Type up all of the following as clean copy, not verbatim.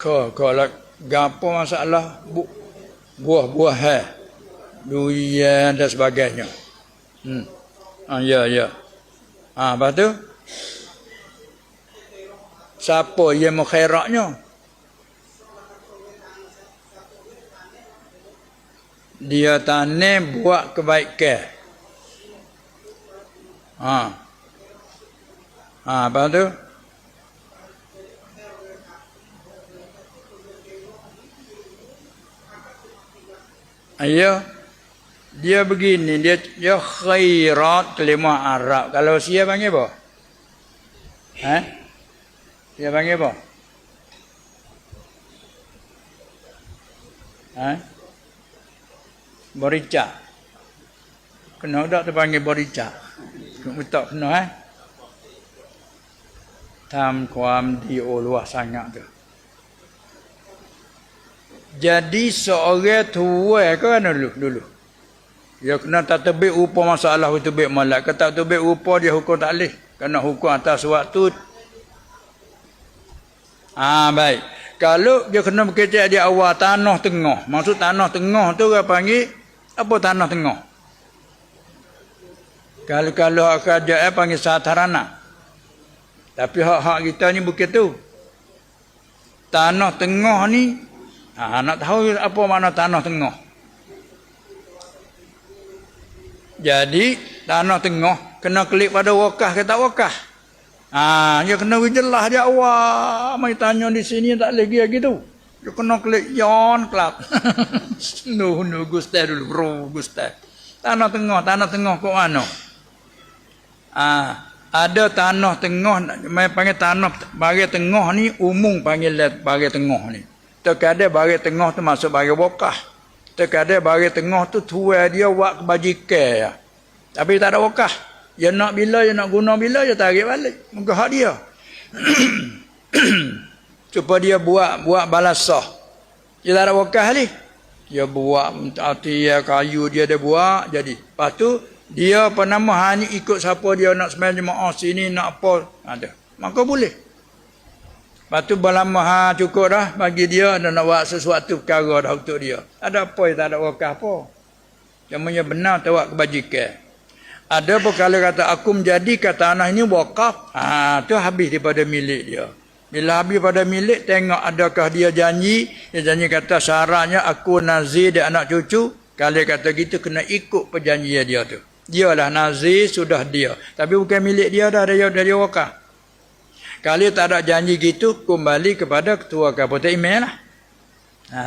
Kalau gapo masalah buah-buahan, durian dan sebagainya. Ya. Lepas tu siapa yang mengkhairatnya? Dia tanam buat kebaikan. Lepas tu dia begini, dia khairat kalimah Arab. Kalau Sia panggil apa? Dia panggil apa? Berica. Kena tak terpanggil berica? Tak kena Tam kuam dio luas sangat tu. Jadi seorang tua ke mana dulu? Dia kena tak terbit rupa masalah itu terbit malak. Kalau tak terbit rupa dia hukum tak boleh. Kena hukum atas waktu. Baik. Kalau dia kena berkecek di awal tanah tengah. Maksud tanah tengah tu dia panggil apa tanah tengah? Kalau kerajaan panggil satarana. Tapi hak-hak kita ni bukan tu. Tanah tengah ni, nak tahu apa makna tanah tengah. Jadi tanah tengah kena klik pada wakah ke tak wakah. Dia kena jelas dia awal. Mai tanya di sini tak lagi gitu. Dia kena klik yon kelab. No gustah dulu bro, gustah. Tanah tengah kok mana? Ada tanah tengah, mai panggil tanah bagi tengah ni umum panggil bagi tengah ni. Terkadang bagi tengah tu masuk bagi wakah. Terkadang bagi tengah tu tuai dia buat kebajikan ya. Tapi tak ada wakah. Dia nak bila, dia nak guna bila, dia tarik balik. Muka hak dia. Supaya dia buat balasah. Dia tak ada wakah ni. Dia buat dia kayu dia buat jadi. Lepas tu dia apa nama ni ikut siapa dia nak sembahyang jemaah sini nak apa ada. Maka boleh. Lepas tu berlama cukup dah bagi dia dan nak buat sesuatu perkara dah untuk dia. Ada apa yang tak ada wakah apa. Yang benar tu buat kebajikan. Ada pun kalau kata aku menjadikan tanah ini wakaf, tu habis daripada milik dia. Bila habis pada milik, tengok adakah dia janji kata syaratnya aku nazir dia anak cucu. Kalau kata gitu kena ikut perjanjian dia tu. Dialah nazir sudah dia. Tapi bukan milik dia dah dari wakaf. Kalau tak ada janji gitu, kembali kepada ketua kabupaten email lah.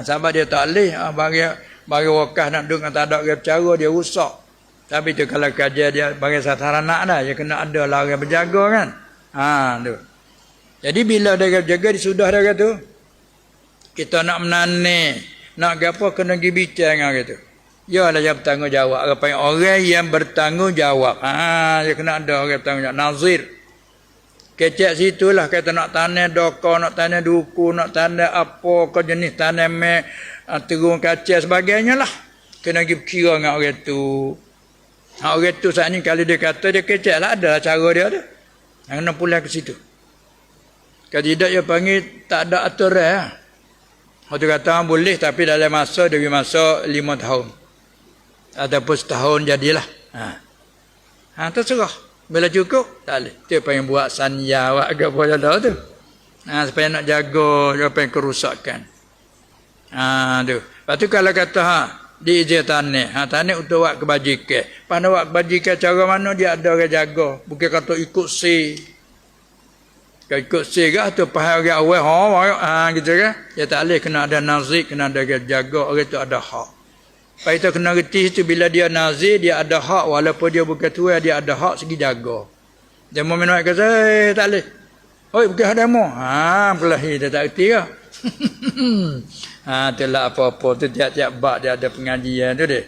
Sebab dia tak boleh bagi wakaf nak duduk tak ada cara dia rusak. Tapi tu kalau kajian dia bagi sasaran anak dah, dia kena ada lah orang berjaga kan. Tu. Jadi bila dia berjaga dia sudah dah kata. Kita nak menanam, nak gapo kena pergi bincang dengan kata. Yalah yang bertanggungjawab. Orang yang bertanggungjawab. Dia kena ada orang bertanggungjawab. Nazir. Kecek situlah kata nak tanam doka, nak tanam duku, nak tanam apa ke jenis tanam terung kacang sebagainya lah. Kena pergi berkira dengan orang tu. Orang tu saat ni kalau dia kata dia kecek lah ada cara dia tu. Kena pulang ke situ. Kalau tidak dia panggil tak ada aturan. Orang kata boleh tapi dalam masa dia masa 5 tahun. Ataupun setahun jadilah. Terserah. Bila cukup, tak boleh. Dia pengen buat sanya, buat apa dia tahu tu. Supaya nak jaga, dia pengen kerusakan. Tu. Lepas tu kalau kata, diizin tanah. Tanah untuk buat kebajikan. Pada buat kebajikan cara mana dia ada orang jaga. Bukan kata ikut si. Kalau ikut si ke, tu pahal orang awal, gitu kan. Dia tak boleh, kena ada nazik, kena ada orang jaga, orang tu ada hak. Lepas itu kena reti itu bila dia nazir, dia ada hak. Walaupun dia bukan tua, dia ada hak segi jaga. Dia mau minum kata, tak boleh. Bukan ada mu. Belahi dia tak reti ke. Itulah apa-apa tu tiap-tiap bab dia ada pengajian tu dia.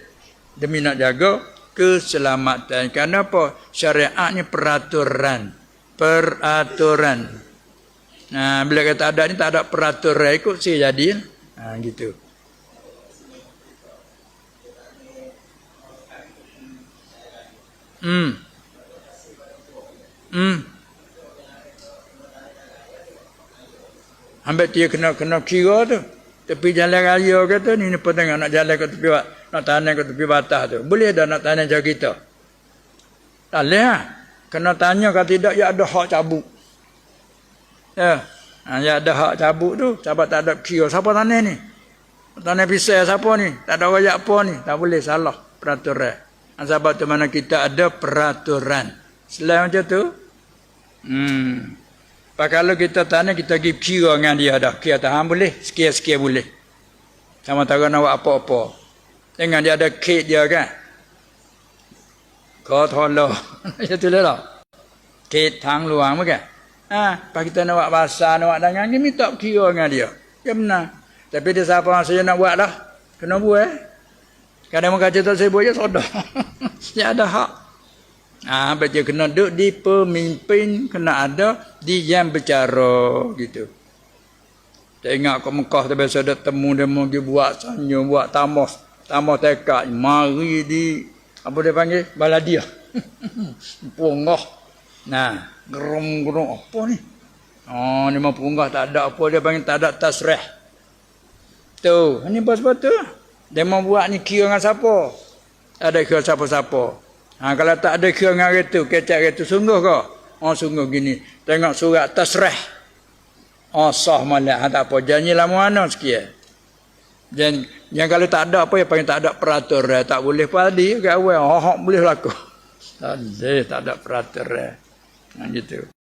Demi nak jaga keselamatan. Kerana apa? Syariat ni peraturan. Bila kata ada ni tak ada peraturan ikut si jadi. Gitu. Ambil dia kena kira tu. Tepi jalan raya kata ni tengok nak jalan ke tepi nak tanam ke tepi batas tu. Boleh dah nak tanam macam kita. Tak boleh ha? Kena tanya kalau tidak ya ada hak cabut. Ya. Ya ada hak cabut tu. Sebab tak ada kira. Siapa tanam ni? Tanam pisau siapa ni? Tak ada rakyat apa ni? Tak boleh, salah peraturan. Sebab tu mana kita ada peraturan. Selain macam tu. Pak kalau kita tanam kita pergi kira dengan dia dah. Kira tahan boleh. Sekian-sekian boleh. Sama tak nak buat apa-apa. Dengan dia ada kek dia kan. Kau tolong. Itu lah. Kek tang luang bukan? Pak kita nak buat basah, nak buat dangan ni minta kira dengan dia. Ya benar. Tapi dia siapa saya nak buat dah. Kena buat. Kadang orang kata tak saya buat je sodah. Dia ada hak. Baca kena duduk di pemimpin, kena ada di yang bercara gitu. Tengok ke Mekah tu biasa ada temu dia mau pergi buat sanyo, buat tambah tekad. Mari di apa dia panggil? Baladiah. Punggah. Nah, gerum-gerum apa ni? Ni mau punggah tak ada apa dia panggil tak ada tasrih. Tu, ni sebab tu. Dia mau buat ni kira dengan siapa? Ada kira siapa-siapa. Kalau tak ada kira dengan itu, kecak itu sungguh ke? Sungguh gini. Tengok surat tasrih. Sah malah. Tak apa. Janji lah mana sekian. Yang kalau tak ada apa, yang panggil tak ada peraturan. Tak boleh padi. Ke awal. Boleh laku. Tak ada peraturan. Gitu.